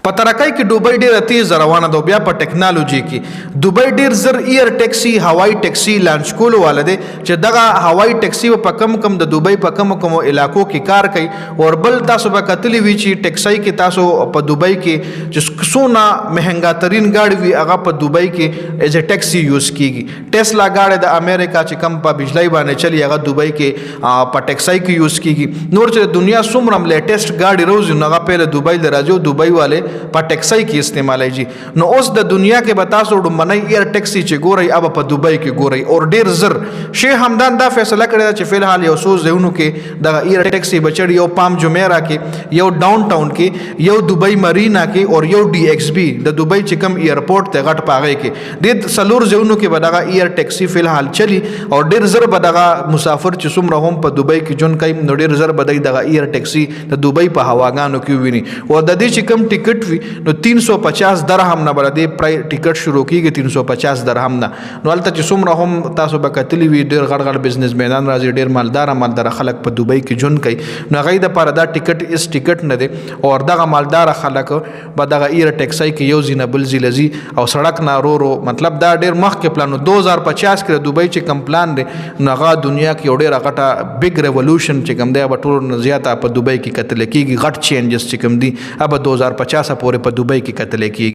په ترکای کې دوبۍ ډیره تیز روانه ده بیا په ټیکنالوژي کې دوبۍ ډیر زر ایر ټیکسي هوایي ټیکسي لانچ کولو والده چې دغه هوایي ټیکسي په کم د دوبۍ په کم علاقو کې کار کوي او بل تاسو به کتلی وی چې ټیکسي کې تاسو په دوبۍ کې چې سونه مهنګا ترين گاډي وی هغه په دوبۍ کې ایز ا ټیکسي یوز کیږي ټیسلا گاډي د امریکا چې کم په بجلی باندې چلی هغه دوبۍ کې په ټیکسي کې یوز کیږي نور چې دنیا څومره لیټیسټ گاډي روز نه غپل دوبۍ د راځو دوبۍ والے په ټیکسي کې استعمالای جی نو اوس د دنیا کې به تاسو ډمنۍ ایر ټیکسي چې ګورئ اب په دوبۍ کې ګورئ او ډیر زر شیخ حمدان دا فیصله کړی چې فلحال یو څو ځایونو کې د ایر ټیکسي بچړ یو پام جمیرا کې یو ډاون ټاون کې یو دوبۍ مرینا کې او یو ډي ایکس بي د دوبۍ چې کم ایرپورټ ته غټ پاغې کې د سلور ځایونو کې به دغه ایر ټیکسي فلحال چلی او ډیر زر به دغه مسافر چې څومره هم په دوبۍ کې جون کوي نو ډیر زر به دغه ایر ټیکسي د دوبۍ په هواګانو کې ویني او د دې چې کم ټیکټ نو 350 درهم نه بل دی پرای ټیکټ شروع کیږي 350 درهم نه نو البته چې څومره هم تاسو به کتلی وی ډیر غړ بزنس میدان راځي ډیر مالدار خلک په دوبۍ کې جون کوي نو غي د پر دا ټیکټ اس ټیکټ نه دی او دغه مالدار خلک به دغه ایر ټیکسي کې یو زینه بل زیلزي او سړک نه رو مطلب دا ډیر مخ کې پلان 2050 کې دوبۍ چې کم پلان دی نو هغه دنیا کې ډیر غټه بیگ ریولوشن چې کم دی به ټول زیاته په دوبۍ کې کتل کیږي غټ چینجز چې کم دی اب 2050 پورې په دوبۍ کې کتل کیږي